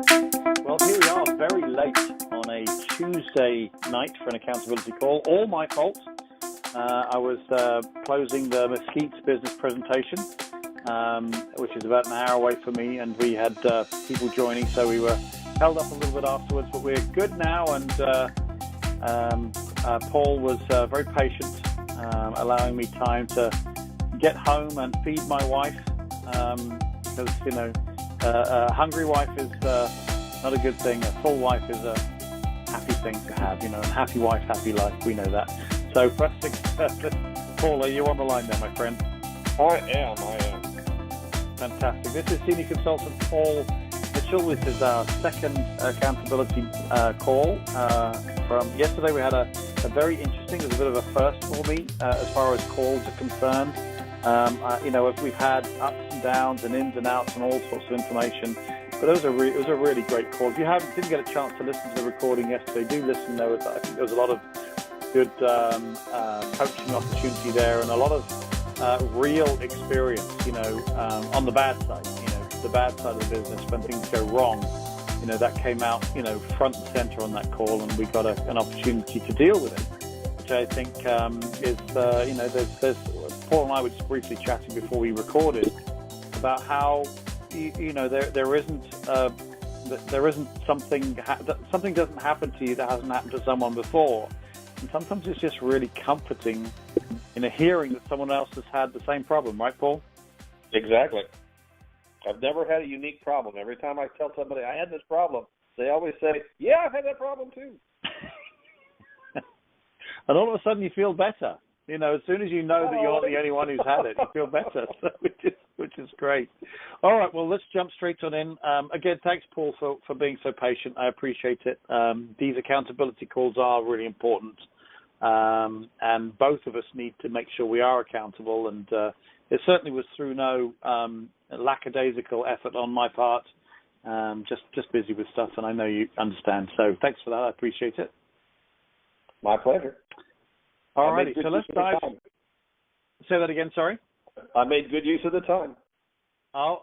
Well, here we are, very late on a Tuesday night for an accountability call. All my fault. I was closing the Mesquite's business presentation, which is about an hour away from me, and we had people joining, so we were held up a little bit afterwards, but we're good now, and Paul was very patient, allowing me time to get home and feed my wife, because, you know, a hungry wife is not a good thing. A full wife is a happy thing to have, you know, and happy wife, happy life. We know that. So press 6. Paul, are you on the line there, my friend? I am. Fantastic. This is Senior Consultant Paul Mitchell. This is our second accountability call. From yesterday, we had a very interesting, it was a bit of a first for me as far as calls are concerned. You know, we've had ups and downs and ins and outs and all sorts of information. But it was a really great call. If you didn't get a chance to listen to the recording yesterday, do listen. I think there was a lot of good coaching opportunity there, and a lot of real experience, you know, on the bad side, you know, the bad side of the business when things go wrong. You know, that came out, you know, front and center on that call, and we got an opportunity to deal with it, which I think is, you know, there's Paul and I were just briefly chatting before we recorded about how, you know, there isn't something doesn't happen to you that hasn't happened to someone before, and sometimes it's just really comforting in a hearing that someone else has had the same problem, right, Paul? Exactly. I've never had a unique problem. Every time I tell somebody I had this problem, they always say, "Yeah, I've had that problem too." And all of a sudden, you feel better. You know, as soon as you know that you're not the only one who's had it, you feel better, so, which is great. All right, well, let's jump straight on in. Again, thanks, Paul, for being so patient. I appreciate it. These accountability calls are really important, and both of us need to make sure we are accountable, and it certainly was through no lackadaisical effort on my part, just busy with stuff, and I know you understand. So thanks for that. I appreciate it. My pleasure. All righty, so let's dive. Say that again, sorry? I made good use of the time. Oh,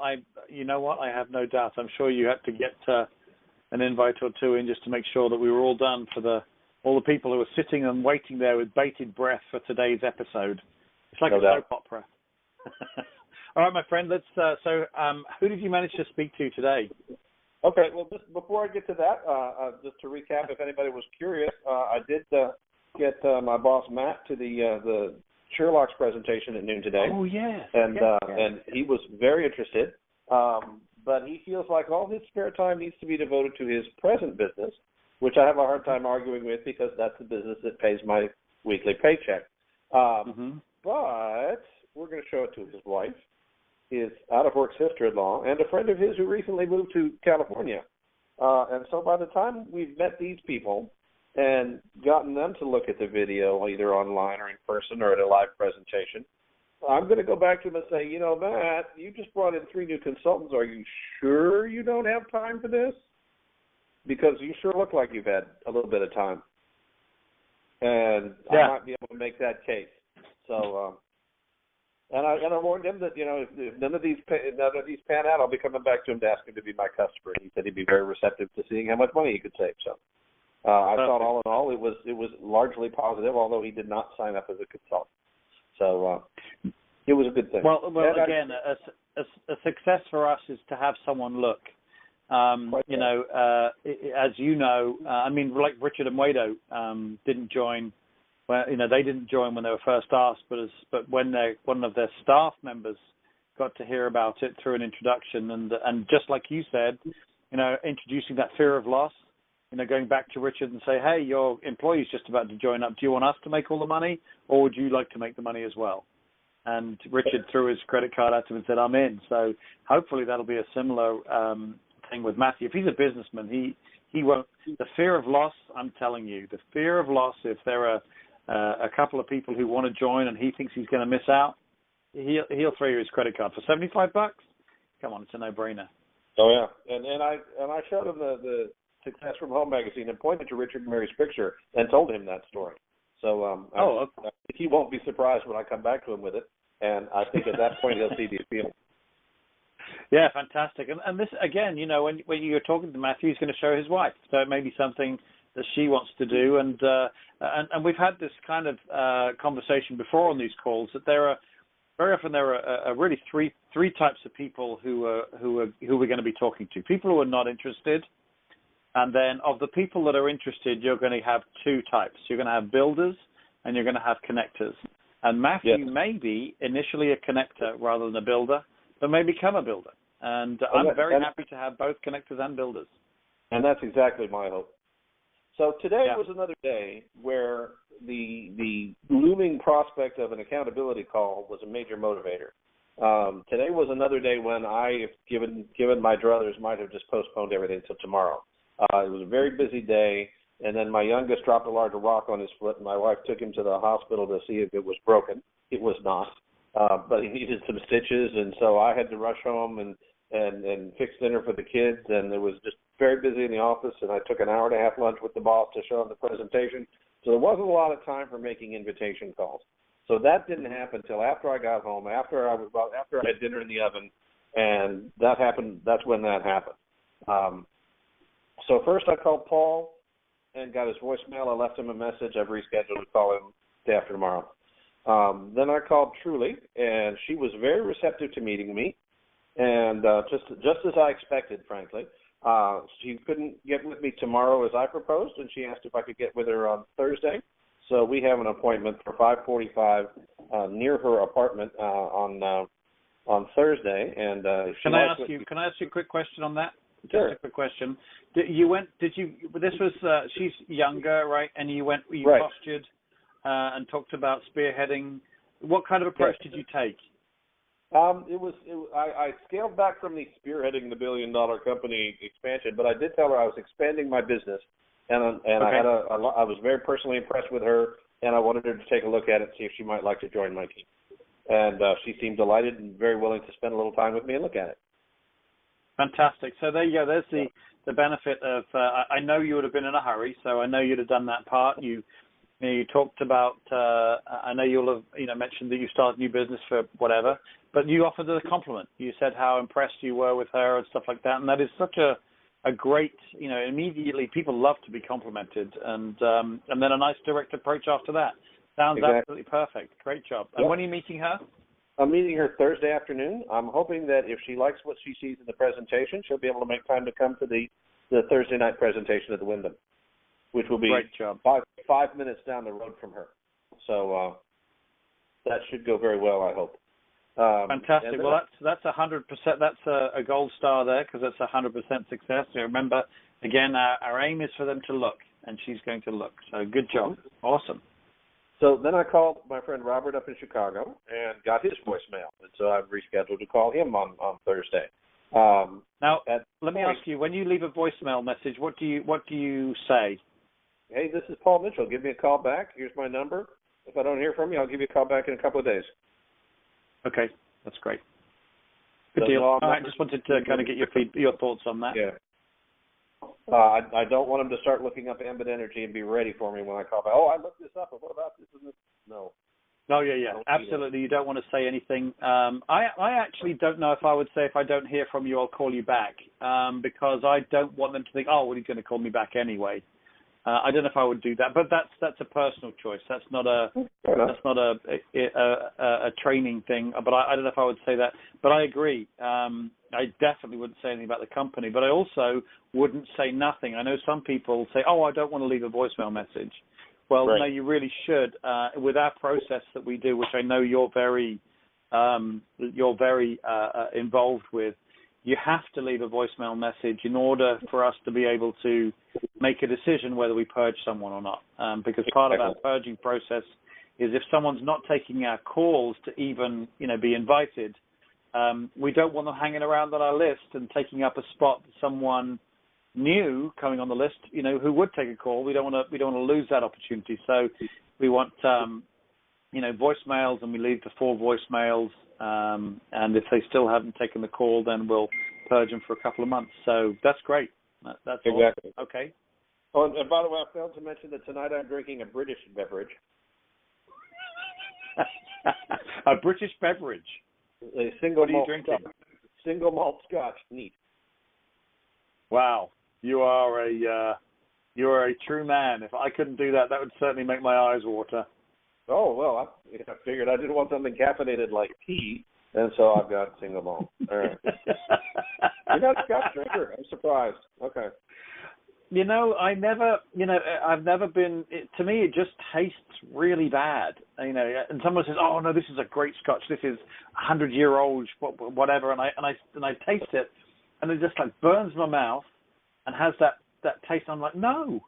you know what? I have no doubt. I'm sure you had to get an invite or two in just to make sure that we were all done for all the people who were sitting and waiting there with bated breath for today's episode. It's like a soap opera. All right, my friend. Let's. So, who did you manage to speak to today? Okay. Well, just before I get to that, just to recap, if anybody was curious, I did get my boss Matt to the Sherlock's presentation at noon today. Oh yes. And yes. And he was very interested, but he feels like all his spare time needs to be devoted to his present business, which I have a hard time arguing with because that's the business that pays my weekly paycheck. But we're going to show it to his wife, his out-of-work sister-in-law, and a friend of his who recently moved to California. And so by the time we've met these people and gotten them to look at the video, either online or in person or at a live presentation, I'm going to go back to them and say, you know, Matt, you just brought in 3 new consultants. Are you sure you don't have time for this? Because you sure look like you've had a little bit of time. And I might be able to make that case. So, and I warned him that, you know, if none of these pan out, I'll be coming back to him to ask him to be my customer. He said he'd be very receptive to seeing how much money he could save. So I thought all in all it was largely positive, although he did not sign up as a consultant. So it was a good thing. Well, again, a success for us is to have someone look. You know, as you know, I mean, like Richard and Wado didn't join. Well, you know, they didn't join when they were first asked, but when one of their staff members got to hear about it through an introduction, and just like you said, you know, introducing that fear of loss, you know, going back to Richard and say, hey, your employee's just about to join up. Do you want us to make all the money, or would you like to make the money as well? And Richard threw his credit card at him and said, I'm in. So hopefully that'll be a similar thing with Matthew. If he's a businessman, he won't. The fear of loss, I'm telling you, the fear of loss, if there are a couple of people who want to join and he thinks he's going to miss out, he'll throw you his credit card for $75. Come on, it's a no-brainer. Oh yeah, and I showed him the Success from Home magazine and pointed to Richard and Mary's picture and told him that story. So he won't be surprised when I come back to him with it, and I think at that point he'll see the appeal. Yeah, fantastic. And this, again, when you're talking to Matthew, he's going to show his wife. So it may be something that she wants to do. And we've had this kind of conversation before on these calls, that very often there are really three types of people who we're going to be talking to. People who are not interested. And then of the people that are interested, you're going to have two types. You're going to have builders and you're going to have connectors. And Matthew may be initially a connector rather than a builder, but may become a builder. And I'm very happy to have both connectors and builders. And that's exactly my hope. So today was another day where the looming prospect of an accountability call was a major motivator. Today was another day when I, given my druthers, might have just postponed everything till tomorrow. It was a very busy day, and then my youngest dropped a large rock on his foot, and my wife took him to the hospital to see if it was broken. It was not, but he needed some stitches, and so I had to rush home and fix dinner for the kids, and it was just very busy in the office, and I took an hour and a half lunch with the boss to show him the presentation, so there wasn't a lot of time for making invitation calls. So that didn't happen until after I got home, after I had dinner in the oven, and that happened. That's when that happened. So first I called Paul and got his voicemail. I left him a message. I've rescheduled to call him day after tomorrow. Then I called Truly, and she was very receptive to meeting me, and just as I expected, frankly. She couldn't get with me tomorrow as I proposed, and she asked if I could get with her on Thursday. So we have an appointment for 5:45 near her apartment on Thursday. And can I ask you a quick question on that? Sure. Just a quick question. This was she's younger, right? And you right. postured and talked about spearheading. What kind of approach did you take? I scaled back from the spearheading the $1 billion company expansion, but I did tell her I was expanding my business, and I was very personally impressed with her, and I wanted her to take a look at it and see if she might like to join my team. And she seemed delighted and very willing to spend a little time with me and look at it. Fantastic. So there you go. There's the benefit of. I know you would have been in a hurry, so I know you'd have done that part. You talked about. I know you'll have mentioned that you started a new business for whatever, but you offered her a compliment. You said how impressed you were with her and stuff like that, and that is such a great. Immediately people love to be complimented, and then a nice direct approach after that. Sounds absolutely perfect. Great job. And when are you meeting her? I'm meeting her Thursday afternoon. I'm hoping that if she likes what she sees in the presentation, she'll be able to make time to come to the Thursday night presentation at the Wyndham, which will be great job. 5 minutes down the road from her. So that should go very well, I hope. Fantastic. Well, that's 100%. That's a gold star there, because that's 100% success. So remember, again, our aim is for them to look, and she's going to look. So good job. Awesome. So then I called my friend Robert up in Chicago and got his voicemail, and so I've rescheduled to call him on Thursday. Now, let me ask you: when you leave a voicemail message, what do you say? Hey, this is Paul Mitchell. Give me a call back. Here's my number. If I don't hear from you, I'll give you a call back in a couple of days. Okay, that's great. Good deal. I just wanted to kind of get your thoughts on that. Yeah. I don't want them to start looking up ambient energy and be ready for me when I call back. Oh, I looked this up. What about this and this? No. Oh, yeah. Absolutely. You don't want to say anything. I actually don't know if I would say if I don't hear from you, I'll call you back, because I don't want them to think, oh, well, he's going to call me back anyway. I don't know if I would do that, but that's a personal choice. That's not a training thing. But I don't know if I would say that. But I agree. I definitely wouldn't say anything about the company, but I also wouldn't say nothing. I know some people say, "Oh, I don't want to leave a voicemail message." Well, no, you really should. With our process that we do, which I know you're very involved with. You have to leave a voicemail message in order for us to be able to make a decision whether we purge someone or not. Because part of our purging process is if someone's not taking our calls to even, be invited, we don't want them hanging around on our list and taking up a spot for someone new coming on the list, who would take a call. We don't want to lose that opportunity. So we want, voicemails, and we leave the 4 voicemails. And if they still haven't taken the call, then we'll purge them for a couple of months. So that's great. That's exactly awesome. Okay. Oh, and by the way, I failed to mention that tonight I'm drinking a British beverage. A British beverage. A single what are you malt drinking? stout. single malt Scotch. Neat. Wow, you are a true man. If I couldn't do that, that would certainly make my eyes water. Oh, well, I figured I didn't want something caffeinated like tea, and so I've got single malt. All right. You're not a Scotch drinker. I'm surprised. Okay. I've never been, to me, it just tastes really bad. And someone says, oh, no, this is a great Scotch. This is 100-year-old, whatever. And I taste it, and it just like burns my mouth and has that taste. I'm like, no.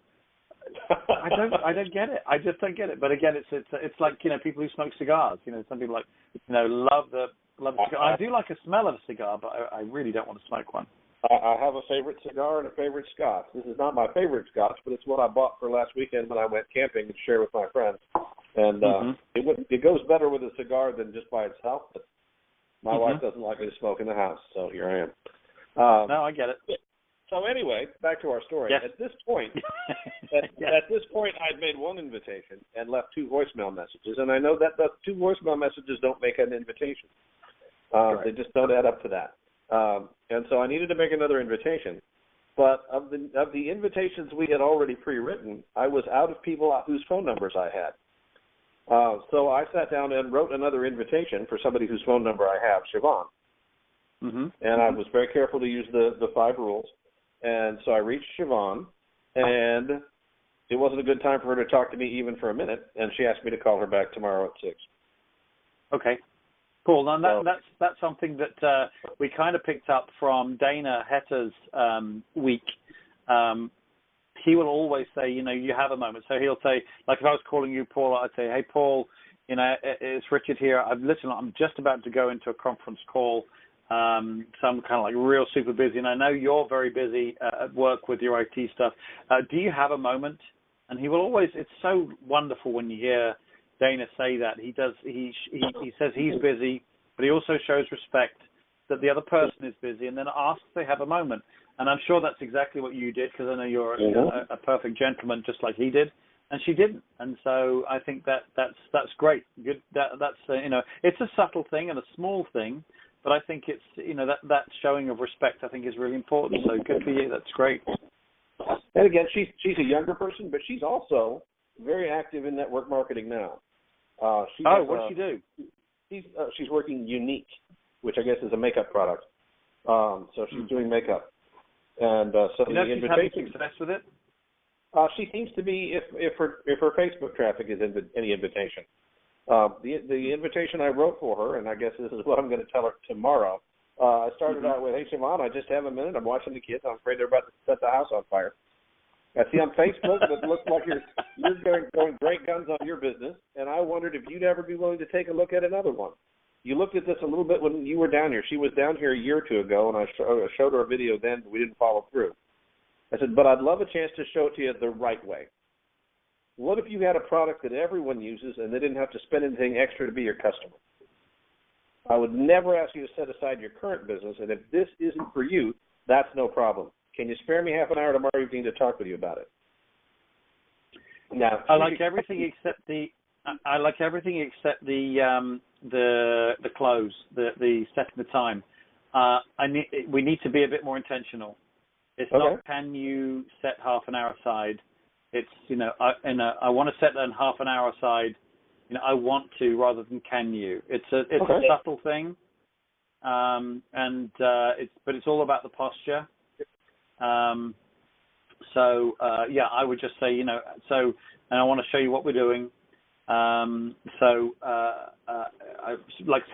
I don't get it. I just don't get it. But again, it's like people who smoke cigars. Some people love the cigar. I do like a smell of a cigar, but I really don't want to smoke one. I have a favorite cigar and a favorite Scotch. This is not my favorite Scotch, but it's what I bought for last weekend when I went camping to share with my friends. And it goes better with a cigar than just by itself. But my wife doesn't like me to smoke in the house, so here I am. No, I get it. So anyway, back to our story. Yes. At this point, I'd made one invitation and left 2 voicemail messages, and I know that the 2 voicemail messages don't make an invitation. They just don't add up to that. And so I needed to make another invitation. But of the invitations we had already pre-written, I was out of people whose phone numbers I had. So I sat down and wrote another invitation for somebody whose phone number I have, Siobhan. And I was very careful to use the 5 rules. And so I reached Siobhan, and it wasn't a good time for her to talk to me even for a minute, and she asked me to call her back tomorrow at 6. Okay. Cool. Now that's something that we kind of picked up from Dana Hetter's week. He will always say, you have a moment. So he'll say, like if I was calling you, Paul, I'd say, hey, Paul, it's Richard here. I'm just about to go into a conference call. So I'm kind of like real super busy, and I know you're very busy at work with your IT stuff. Do you have a moment? And he will always. It's so wonderful when you hear Dana say that. He says he's busy, but he also shows respect that the other person is busy, and then asks if they have a moment. And I'm sure that's exactly what you did, because I know you're a perfect gentleman, just like he did. And she didn't, and so I think that's great. Good. That's it's a subtle thing and a small thing. But I think it's, that showing of respect, I think, is really important. So good for you. That's great. And again, she's a younger person, but she's also very active in network marketing now. What does she do? She's working Unique, which I guess is a makeup product. So she's doing makeup. And so the invitation. She's having success with it? She seems to be, if her Facebook traffic is any invitation. The invitation I wrote for her, and I guess this is what I'm going to tell her tomorrow. I started out with, hey, Siobhan, I just have a minute. I'm watching the kids. I'm afraid they're about to set the house on fire. I see on Facebook that it looks like you're going great guns on your business, and I wondered if you'd ever be willing to take a look at another one. You looked at this a little bit when you were down here. She was down here a year or 2 ago, and I showed her a video then, but we didn't follow through. I said, but I'd love a chance to show it to you the right way. What if you had a product that everyone uses and they didn't have to spend anything extra to be your customer? I would never ask you to set aside your current business, and if this isn't for you, that's no problem. Can you spare me half an hour tomorrow evening to talk with you about it? Now, I like everything except the close, the setting the time. We need to be a bit more intentional. It's not, can you set half an hour aside? It's, I want to set that half an hour aside. I want to rather than can you. It's a subtle thing, but it's all about the posture. I would just say, and I want to show you what we're doing. Like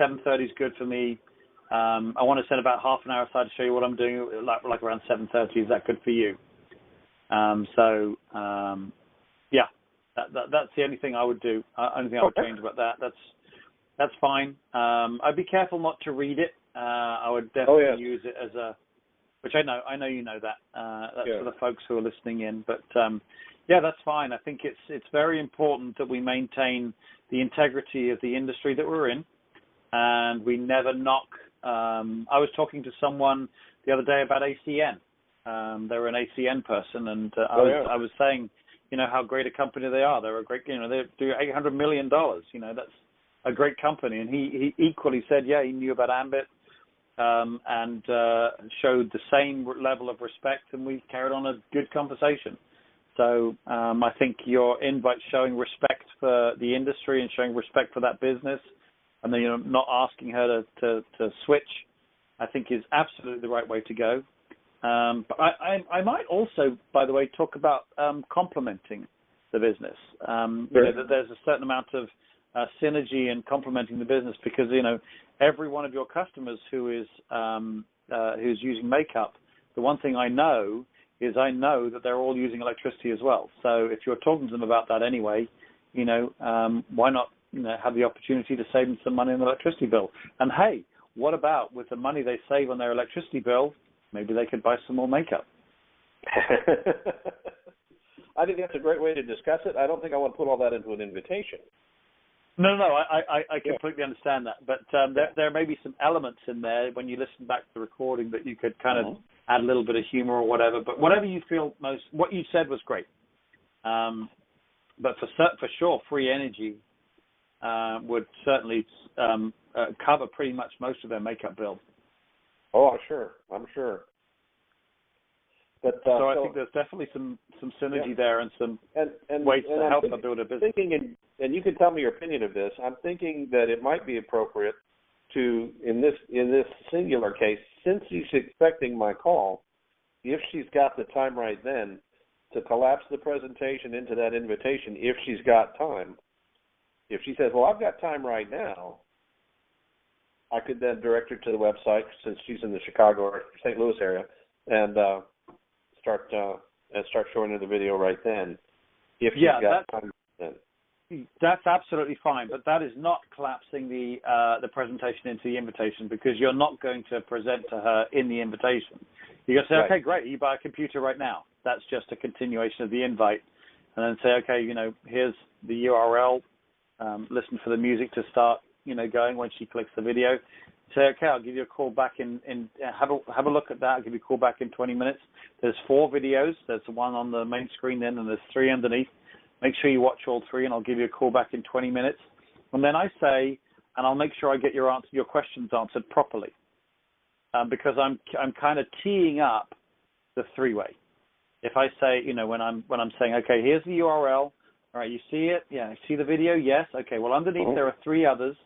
7:30 is good for me. I want to set about half an hour aside to show you what I'm doing, like around 7:30. Is that good for you? That's the only thing I would do. Only thing I would change about that. That's fine. I'd be careful not to read it. I would definitely use it as a, which I know you know that. That's for the folks who are listening in. But that's fine. I think it's very important that we maintain the integrity of the industry that we're in, and we never knock. I was talking to someone the other day about ACN. They're an ACN person, and I was saying, how great a company they are. They're a great, they do $800 million. That's a great company. And he equally said, he knew about Ambit. and showed the same level of respect, and we carried on a good conversation. So I think your invite showing respect for the industry and showing respect for that business, and then not asking her to switch, I think is absolutely the right way to go. But I might also, by the way, talk about complementing the business. That there's a certain amount of synergy in complementing the business, because every one of your customers who's using makeup, the one thing I know that they're all using electricity as well. So if you're talking to them about that anyway, why not have the opportunity to save them some money on the electricity bill? And hey, what about with the money they save on their electricity bill, maybe they could buy some more makeup? I think that's a great way to discuss it. I don't think I want to put all that into an invitation. No, I completely understand that. But there may be some elements in there when you listen back to the recording that you could kind of add a little bit of humor or whatever. But whatever you feel most, what you said was great. But for sure, free energy would certainly cover pretty much most of their makeup bill. Oh, I'm sure. But, so I think there's definitely some synergy there and some ways to help them build a business. And you can tell me your opinion of this. I'm thinking that it might be appropriate to, in this singular case, since she's expecting my call, if she's got the time right then, to collapse the presentation into that invitation if she's got time. If she says, well, I've got time right now, I could then direct her to the website, since she's in the Chicago or St. Louis area, and start showing her the video right then. If she's got time then. That's absolutely fine, but that is not collapsing the presentation into the invitation, because you're not going to present to her in the invitation. You're going to say, okay, great, you buy a computer right now. That's just a continuation of the invite. And then say, okay, here's the URL. Listen for the music to start, going when she clicks the video. Say, okay, I'll give you a call back have a look at that. I'll give you a call back in 20 minutes. There's 4 videos. There's one on the main screen then, and there's 3 underneath. Make sure you watch all 3, and I'll give you a call back in 20 minutes. And then I say, and I'll make sure I get your questions answered properly, because I'm kind of teeing up the 3-way. If I say, when I'm saying, okay, here's the URL. All right, you see it? Yeah, see the video? Yes. Okay. Well, underneath there are 3 others.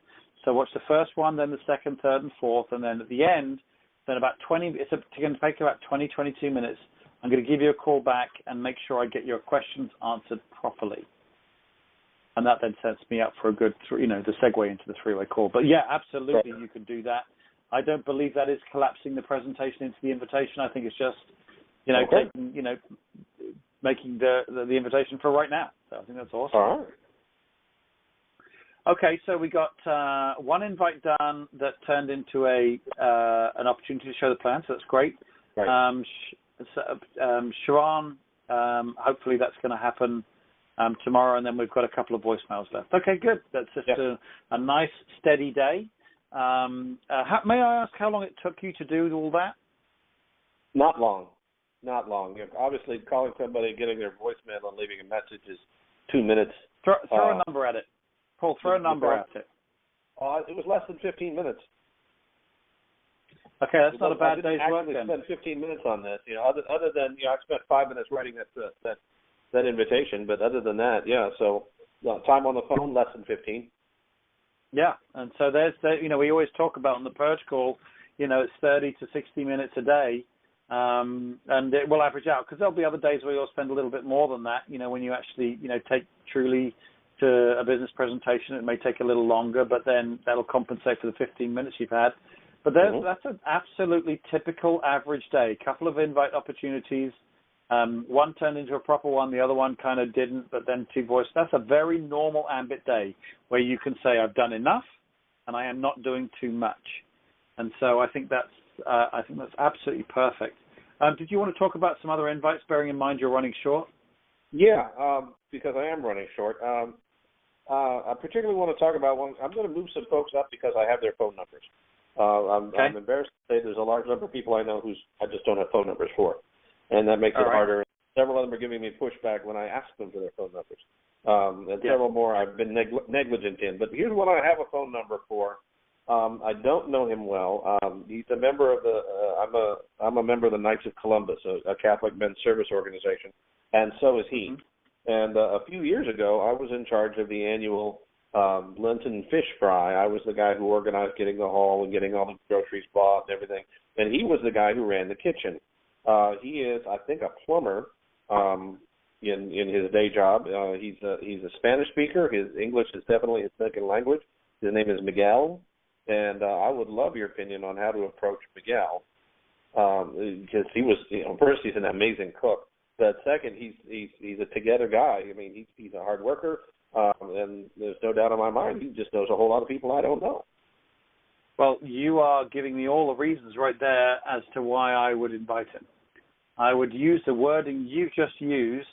So watch the first one, then the second, third, and fourth, and then at the end, then about 20. It's going to take about 20, 22 minutes. I'm going to give you a call back and make sure I get your questions answered properly. And that then sets me up for a good, the segue into the 3-way call. But yeah, absolutely, you could do that. I don't believe that is collapsing the presentation into the invitation. I think it's just, taking, making the invitation for right now. So I think that's awesome. All right. Okay, so we got one invite done that turned into an opportunity to show the plan, so that's great. Right. Sharon, hopefully that's going to happen tomorrow, and then we've got a couple of voicemails left. Okay, good. That's just a nice, steady day. May I ask how long it took you to do all that? Not long. Obviously, calling somebody, getting their voicemail, and leaving a message is 2 minutes. Throw a number at it. Paul, throw a number at it. It was less than 15 minutes. Okay, that's not a bad day's work then. I spent 15 minutes on this. Other than I spent 5 minutes writing that invitation, but other than that, So time on the phone, less than 15. Yeah, and so we always talk about on the Purge call, it's 30 to 60 minutes a day, and it will average out, because there'll be other days where you'll spend a little bit more than that. When you actually take truly to a business presentation, it may take a little longer, but then that'll compensate for the 15 minutes you've had. But that's an absolutely typical average day. A couple of invite opportunities. One turned into a proper one. The other one kind of didn't, but then 2 voice. That's a very normal ambit day where you can say, I've done enough and I am not doing too much. And so I think that's absolutely perfect. Did you want to talk about some other invites, bearing in mind you're running short? Yeah, because I am running short. I particularly want to talk about one. I'm going to move some folks up because I have their phone numbers. I'm embarrassed to say there's a large number of people I know I just don't have phone numbers for, and that makes it harder. Several of them are giving me pushback when I ask them for their phone numbers, and several more I've been negligent in. But here's what I have a phone number for, I don't know him well. He's a member of the. I'm a member of the Knights of Columbus, a Catholic men's service organization, and so is he. And a few years ago, I was in charge of the annual Lenten fish fry. I was the guy who organized getting the hall and getting all the groceries bought and everything. And he was the guy who ran the kitchen. He is, I think, a plumber in his day job. He's a Spanish speaker. His English is definitely his second language. His name is Miguel, and I would love your opinion on how to approach Miguel, because he was, first, he's an amazing cook. But second, he's a together guy. I mean, he's a hard worker, and there's no doubt in my mind he just knows a whole lot of people I don't know. Well, you are giving me all the reasons right there as to why I would invite him. I would use the wording you just used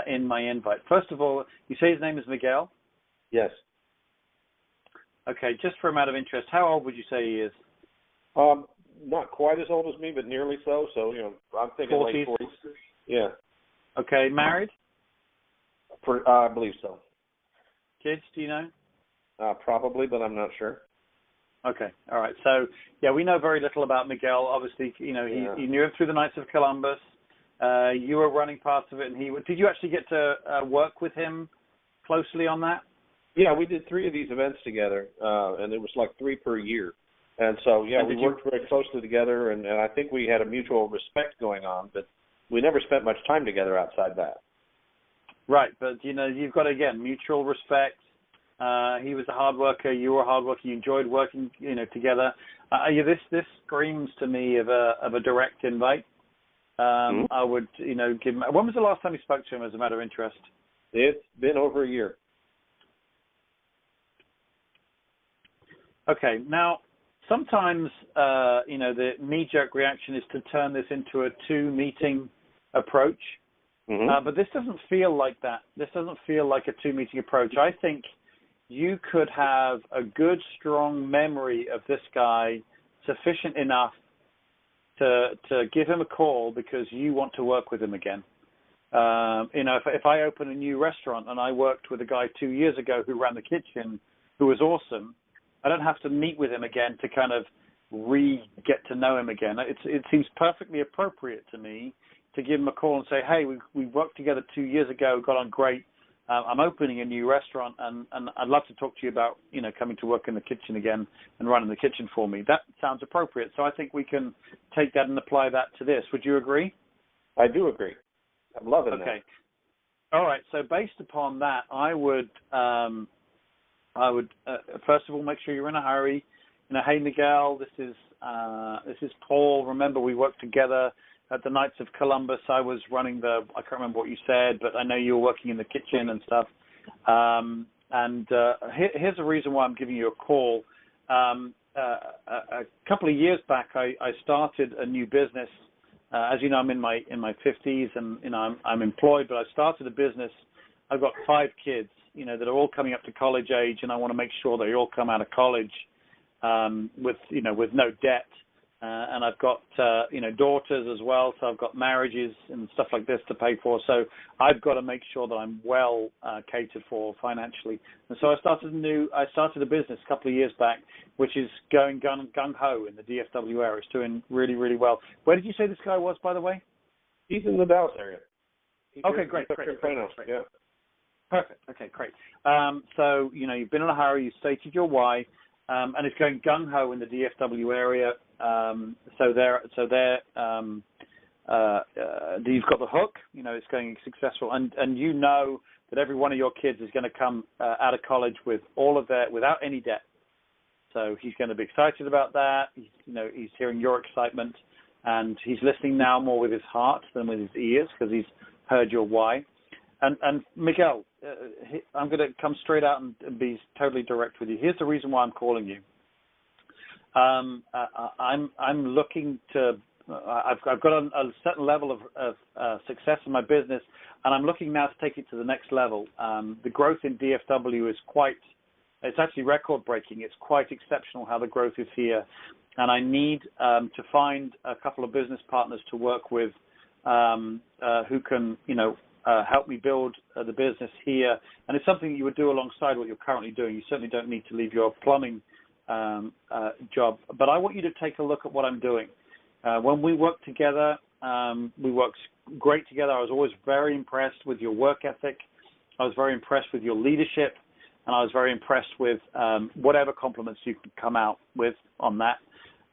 in my invite. First of all, you say his name is Miguel? Yes. Okay, just for a matter of interest, how old would you say he is? Not quite as old as me, but nearly so. So, I'm thinking 40s? late 40s. Yeah. Okay, married? I believe so. Kids, do you know? Probably, but I'm not sure. Okay, all right. So, yeah, we know very little about Miguel. Obviously, he knew him through the Knights of Columbus. You were running parts of it, and did you actually get to work with him closely on that? Yeah, we did 3 of these events together, and it was like 3 per year. And so, yeah, we worked very closely together, and I think we had a mutual respect going on, but we never spent much time together outside that. Right, but, you've got, again, mutual respect. He was a hard worker. You were a hard worker. You enjoyed working, together. This screams to me of a direct invite. I would, give him. When was the last time you spoke to him, as a matter of interest? It's been over a year. Okay. Now, sometimes, the knee-jerk reaction is to turn this into a 2-meeting approach. But this doesn't feel like that. This doesn't feel like a 2-meeting approach. I think you could have a good, strong memory of this guy, sufficient enough to give him a call because you want to work with him again. If I open a new restaurant and I worked with a guy 2 years ago who ran the kitchen, who was awesome, I don't have to meet with him again to kind of get to know him again. It seems perfectly appropriate to me to give him a call and say, hey, we worked together 2 years ago, got on great. I'm opening a new restaurant, and I'd love to talk to you about, coming to work in the kitchen again and running the kitchen for me. That sounds appropriate. So I think we can take that and apply that to this. Would you agree? I do agree. I'm loving that. Okay. All right. So based upon that, I would first of all make sure you're in a hurry. Hey Miguel, this is Paul. Remember, we worked together at the Knights of Columbus. I was running I can't remember what you said, but I know you were working in the kitchen and stuff. Here's the reason why I'm giving you a call. A couple of years back, I started a new business. As you know, I'm in my 50s, and I'm employed, but I started a business. I've got 5 kids, that are all coming up to college age, and I want to make sure they all come out of college with no debt. And I've got, daughters as well, so I've got marriages and stuff like this to pay for. So I've got to make sure that I'm well catered for financially. And so I started a business a couple of years back, which is going gung-ho in the DFW area. It's doing really, really well. Where did you say this guy was, by the way? He's in the Dallas area. Okay, great. Yeah. Perfect. Okay, great. So, you've been in a hurry. You stated your why. And it's going gung-ho in the DFW area. So you've got the hook, it's going successful. And that every one of your kids is going to come out of college with without any debt. So he's going to be excited about that. He's hearing your excitement, and he's listening now more with his heart than with his ears because he's heard your why. And Miguel, I'm going to come straight out and be totally direct with you. Here's the reason why I'm calling you. I'm looking to. I've got a certain level of success in my business, and I'm looking now to take it to the next level. The growth in DFW is it's actually record-breaking. It's quite exceptional how the growth is here, and I need to find a couple of business partners to work with who can, help me build the business here. And it's something you would do alongside what you're currently doing. You certainly don't need to leave your plumbing job. But I want you to take a look at what I'm doing. When we work together, we work great together. I was always very impressed with your work ethic. I was very impressed with your leadership, and I was very impressed with whatever compliments you could come out with on that.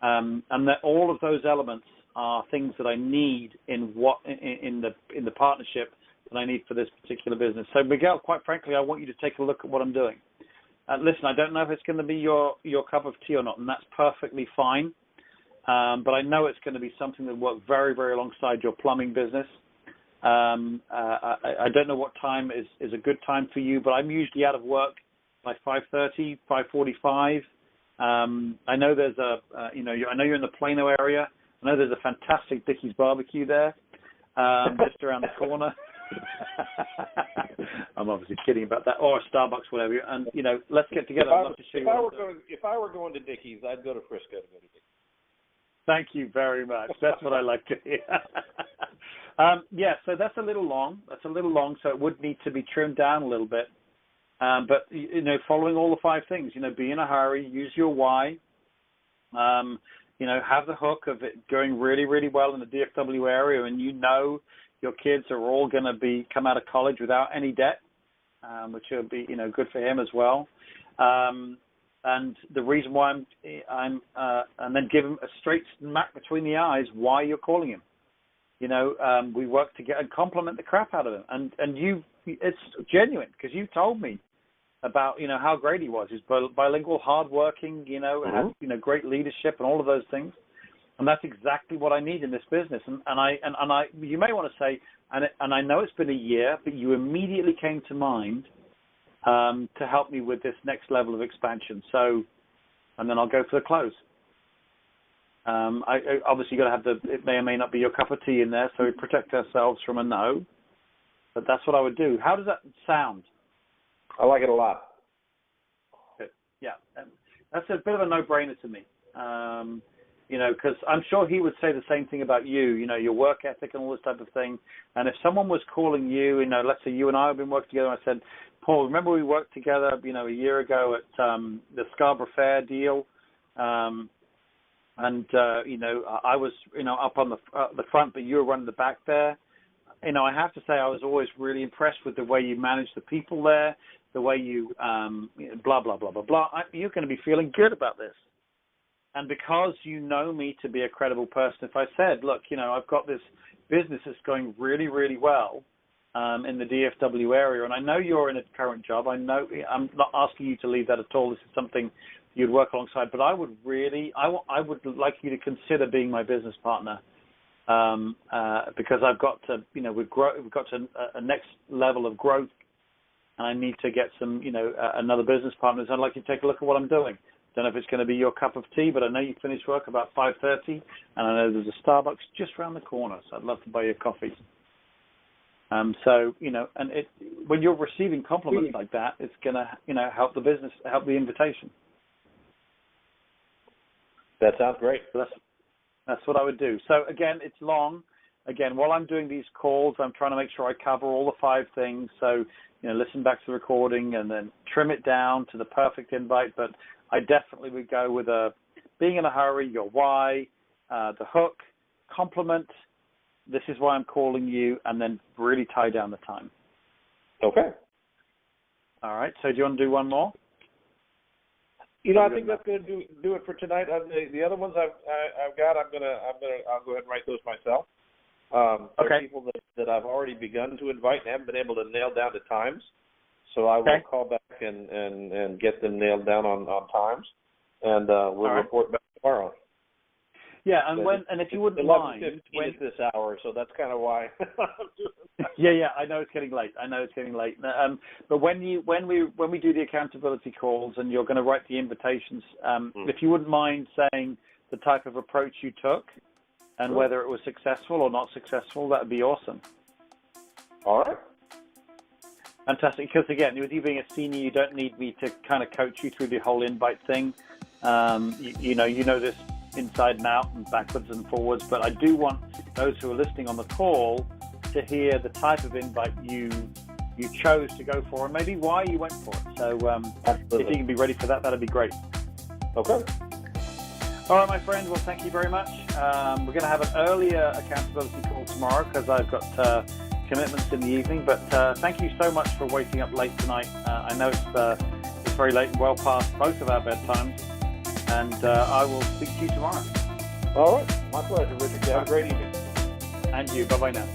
And that all of those elements are things that I need in the partnership that I need for this particular business. So, Miguel, quite frankly, I want you to take a look at what I'm doing. Listen, I don't know if it's going to be your cup of tea or not, and that's perfectly fine. But I know it's going to be something that will work very, very alongside your plumbing business. I don't know what time is a good time for you, but I'm usually out of work by 5:30, 5:45. I know there's I know you're in the Plano area. I know there's a fantastic Dickie's barbecue there, just around the corner. I'm obviously kidding about that, or Starbucks, whatever. And let's get together. I'd love to show you. If I were going to Dickie's, I'd go to Frisco to go to Dickie's. Thank you very much. That's what I like to hear. Yeah, so that's a little long. So it would need to be trimmed down a little bit. But following all the 5 things. Be in a hurry. Use your why. Have the hook of it going really, really well in the DFW area, and your kids are all going to come out of college without any debt, which will be good for him as well. And the reason why I'm and then give him a straight smack between the eyes why you're calling him. We work together and compliment the crap out of him, and it's genuine because you told me about how great he was. He's bilingual, hardworking, has great leadership and all of those things, and that's exactly what I need in this business. And I you may want to say, and I know it's been a year, but you immediately came to mind to help me with this next level of expansion. So, and then I'll go for the close. I obviously got to have it may or may not be your cup of tea in there, so we protect ourselves from a no. But that's what I would do. How does that sound? I like it a lot. Good. Yeah, that's a bit of a no-brainer to me. Because I'm sure he would say the same thing about you. Your work ethic and all this type of thing. And if someone was calling you, let's say you and I have been working together, and I said, Paul, remember we worked together, a year ago at the Scarborough Fair deal, I was, up on the front, but you were running the back there. I have to say I was always really impressed with the way you managed the people there, the way you, blah, blah, blah, blah, blah. You're going to be feeling good about this. And because you know me to be a credible person, if I said, look, I've got this business that's going really, really well in the DFW area, and I know you're in a current job. I know I'm not asking you to leave that at all. This is something you'd work alongside, but I would like you to consider being my business partner because I've got to, we've got to a next level of growth, and I need to get some, another business partner. So I'd like you to take a look at what I'm doing. Don't know if it's going to be your cup of tea, but I know you finish work about 5:30, and I know there's a Starbucks just around the corner, so I'd love to buy you a coffee. And when you're receiving compliments like that, it's going to, help the business, help the invitation. That sounds great. So that's what I would do. So again, it's long. Again, while I'm doing these calls, I'm trying to make sure I cover all the 5 things. So, listen back to the recording and then trim it down to the perfect invite. But I definitely would go with being in a hurry, your why, the hook, compliment, this is why I'm calling you, and then really tie down the time. Okay. All right. So do you want to do one more? I think that's going to do it for tonight. The other ones I've got, I'll go ahead and write those myself. There are people that I've already begun to invite and haven't been able to nail down to times. So I will call back and get them nailed down on times, and we'll report back tomorrow. Yeah, and if you wouldn't mind, it's this hour, so that's kind of why. Yeah, I know it's getting late. But when we do the accountability calls and you're going to write the invitations, if you wouldn't mind saying the type of approach you took and whether it was successful or not successful, that would be awesome. All right. Fantastic. Because again, with you being a senior, you don't need me to kind of coach you through the whole invite thing. You know this inside and out and backwards and forwards, but I do want those who are listening on the call to hear the type of invite you chose to go for and maybe why you went for it. So if you can be ready for that, that'd be great. Okay. All right, my friend. Well, thank you very much. We're going to have an earlier accountability call tomorrow because I've got commitments in the evening. But thank you so much for waking up late tonight. I know it's very late and well past both of our bedtimes. And I will speak to you tomorrow. All right. My pleasure, Richard. Have a great evening. And you. Bye-bye now.